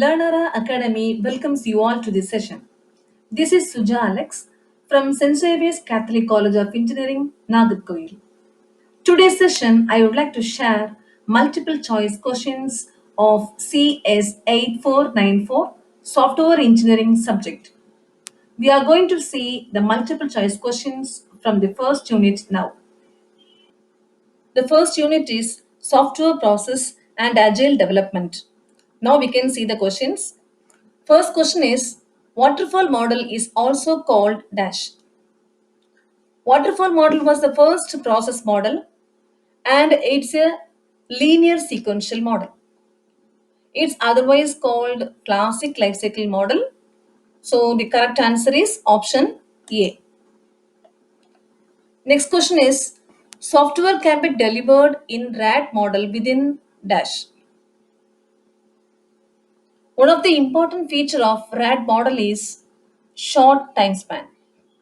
Learnera Academy welcomes you all to this session. This is A.Alex from St. Xavier's Catholic College of Engineering, Nagarkoil. Today's session, I would like to share multiple choice questions of CS8494 Software Engineering subject. We are going to see the multiple choice questions from the first unit now. The first unit is Software Process and Agile Development. Now we can see the questions. First question is waterfall model is also called dash. Waterfall model was the first process model and it's a linear sequential model. It's otherwise called classic life cycle model. So the correct answer is option A. Next question is software can be delivered in RAD model within dash. One of the important feature of RAD model is short time span.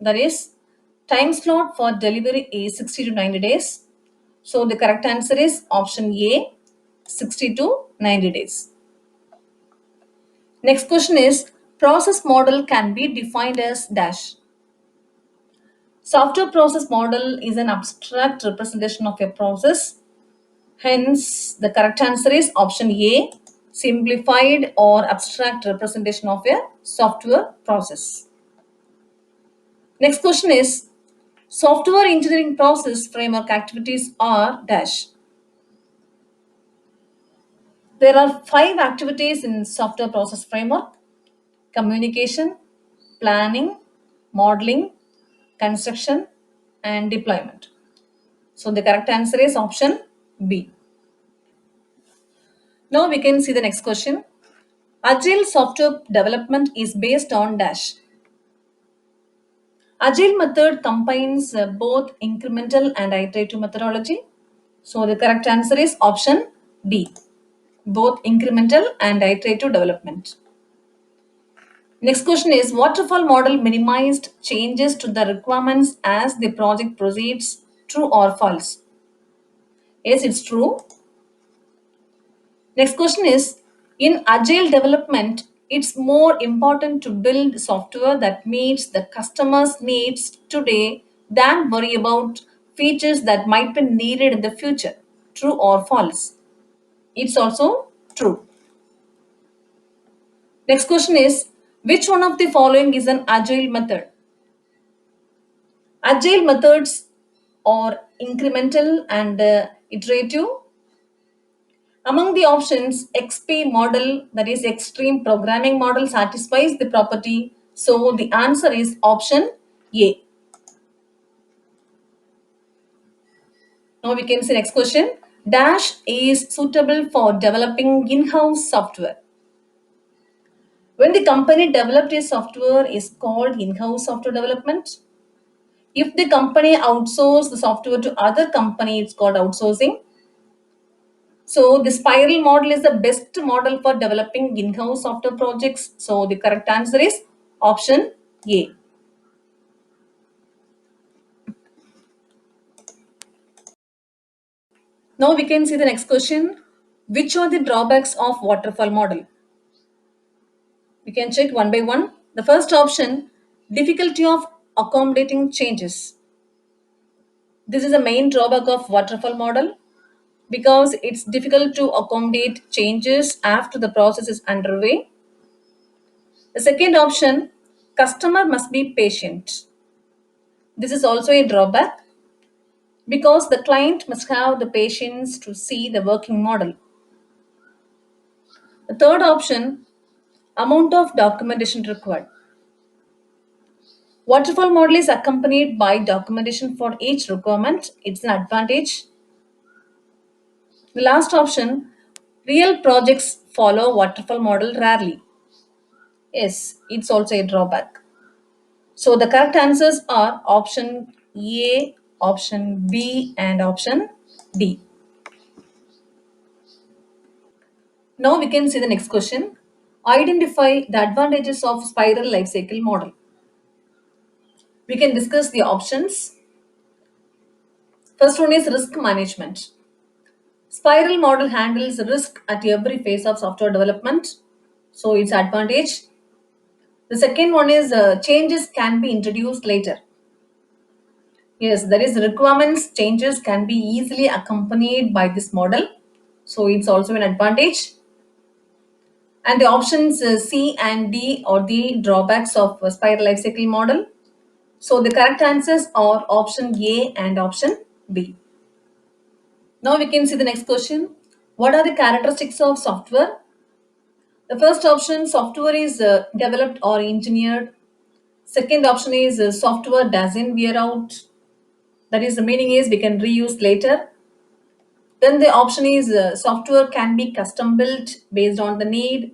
That is, time slot for delivery is 60 to 90 days. So the correct answer is option A, 60 to 90 days. Next question is process model can be defined as dash. Software process model is an abstract representation of a process. Hence, the correct answer is option A, simplified or abstract representation of a software process. Next question is software engineering process framework activities are dash. There are 5 activities in software process framework: communication, planning, modeling, construction, and deployment. So the correct answer is option B. Now we can see the next question. Agile software development is based on dash. Agile method combines both incremental and iterative methodology. So the correct answer is option D, both incremental and iterative development. Next question is waterfall model minimized changes to the requirements as the project proceeds, true or false? Yes, it's true. Next question is in agile development, it's more important to build software that meets the customer's needs today than worry about features that might be needed in the future. True or false? It's also true. Next question is which one of the following is an agile method? Agile methods are incremental and iterative. Among the options, XP model, that is extreme programming model, satisfies the property. So the answer is option A. Now we can see next question. Dash is suitable for developing in-house software. When the company developed a software is called in-house software development. If the company outsources the software to other company, it's called outsourcing. So the spiral model is the best model for developing in-house software projects. So the correct answer is option A. Now we can see the next question. Which are the drawbacks of waterfall model? We can check one by one. The first option, difficulty of accommodating changes. This is the main drawback of waterfall model because it's difficult to accommodate changes after the process is underway. The second option, customer must be patient. This is also a drawback because the client must have the patience to see the working model. The third option, amount of documentation required. Waterfall model is accompanied by documentation for each requirement. It's an advantage. The last option, real projects follow waterfall model rarely. Yes, it's also a drawback. So the correct answers are option A, option B, and option D. Now we can see the next question. Identify the advantages of spiral life cycle model. We can discuss the options. First one is risk management. Spiral model handles risk at every phase of software development. So it's advantage. The second one is changes can be introduced later. Yes, there is requirements changes can be easily accompanied by this model. So it's also an advantage. And the options C and D are the drawbacks of a spiral life cycle model. So the correct answers are option A and option B. Now we can see the next question. What are the characteristics of software? The first option, software is developed or engineered. Second option is software doesn't wear out. That is, the meaning is we can reuse later. Then the option is software can be custom built based on the need.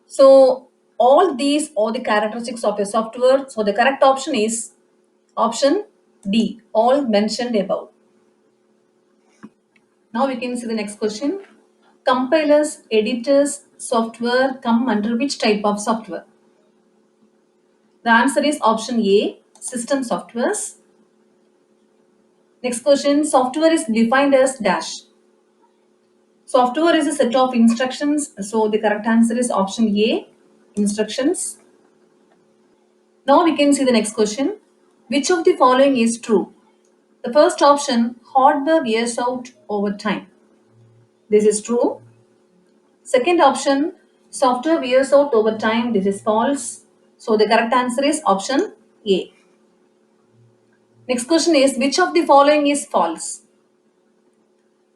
So all these are the characteristics of a software. So the correct option is option D, all mentioned above. Now we can see the next question. Compilers, editors, software come under which type of software? The answer is option A, system softwares. Next question, software is defined as dash. Software is a set of instructions. So the correct answer is option A, instructions. Now we can see the next question. Which of the following is true? The first option, hardware wears out over time. This is true. Second option, software wears out over time. This is false. So the correct answer is option A. Next question is, which of the following is false?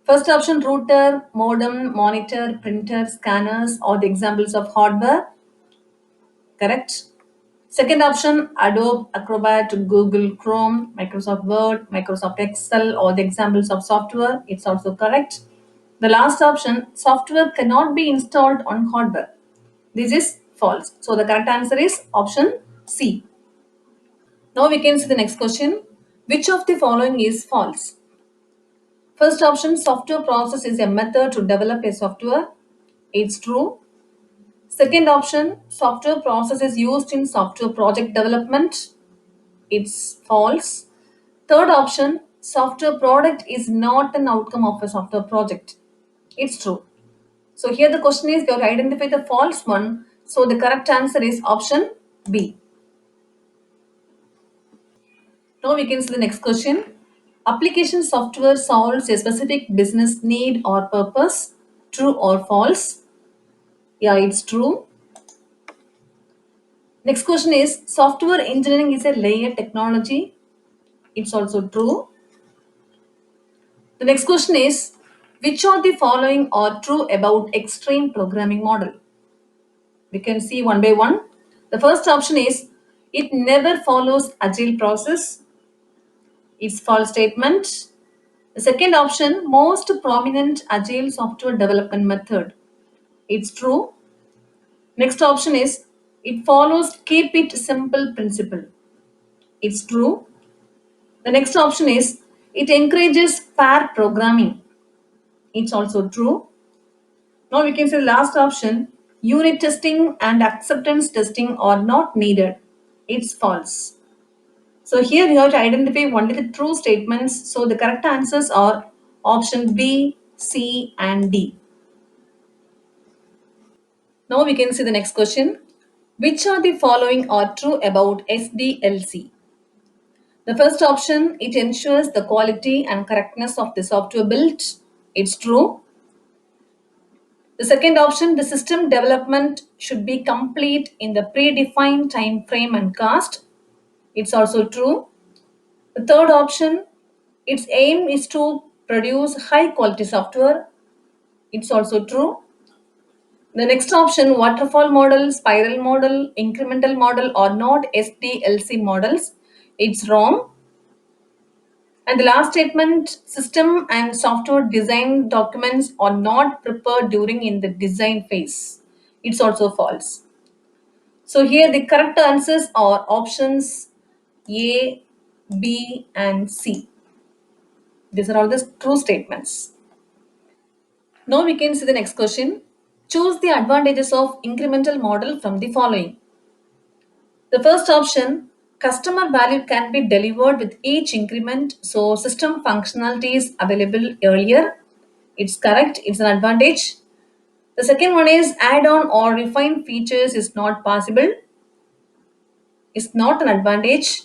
First option, router, modem, monitor, printer, scanners are the examples of hardware. Correct. Second option, Adobe Acrobat, Google Chrome, Microsoft Word, Microsoft Excel are the examples of software. It's also correct. The last option, software cannot be installed on hardware. This is false. So the correct answer is option C. Now we can see the next question. Which of the following is false? First option, software process is a method to develop a software. It's true. Second option, software process is used in software project development. It's false. Third option, software product is not an outcome of a software project. It's true. So here the question is we have to identify the false one. So the correct answer is option B. Now we can see the next question. Application software solves a specific business need or purpose. True or false? Yeah, it's true. Next question is software engineering is a layer technology. It's also true. The next question is which of the following are true about extreme programming model? We can see one by one. The first option is it never follows agile process. It's false statement. The second option, most prominent agile software development method. It's true. Next option is it follows keep it simple principle. It's true. The next option is it encourages pair programming. It's also true. Now we can say the last option, unit testing and acceptance testing are not needed. It's false. So here we have to identify only the true statements. So the correct answers are option B, C and D. Now we can see the next question. Which are the following are true about SDLC? The first option, it ensures the quality and correctness of the software built. It's true. The second option, the system development should be complete in the predefined time frame and cost. It's also true. The third option, its aim is to produce high quality software. It's also true. The next option, waterfall model, spiral model, incremental model are not SDLC models. It's wrong. And the last statement, system and software design documents are not prepared during in the design phase. It's also false. So here the correct answers are options A, B and C. These are all the true statements. Now we can see the next question. Choose the advantages of incremental model from the following. The first option, customer value can be delivered with each increment, so system functionality is available earlier. It's correct, it's an advantage. The second one is add on or refine features is not possible, is not an advantage.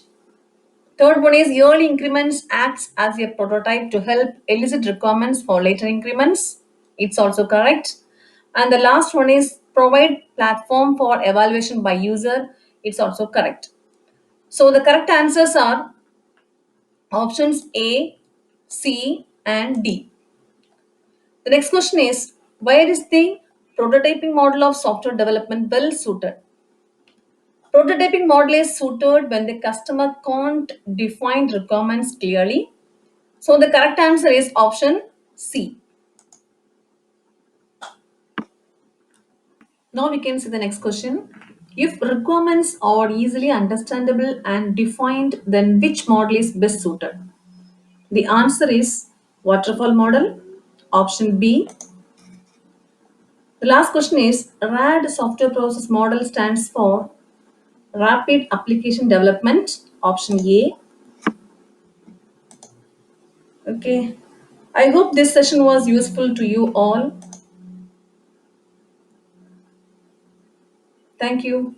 Third one is early increments acts as a prototype to help elicit requirements for later increments. It's also correct. And the last one is provide platform for evaluation by user. It's also correct. So the correct answers are options A, C, and D. The next question is where is the prototyping model of software development well suited? Prototyping model is suited when the customer can't define requirements clearly. So the correct answer is option C. Now we can see the next question. If requirements are easily understandable and defined, then which model is best suited? The answer is waterfall model. Option B. The last question is RAD software process model stands for rapid application development. Option A. Okay. I hope this session was useful to you all. Thank you.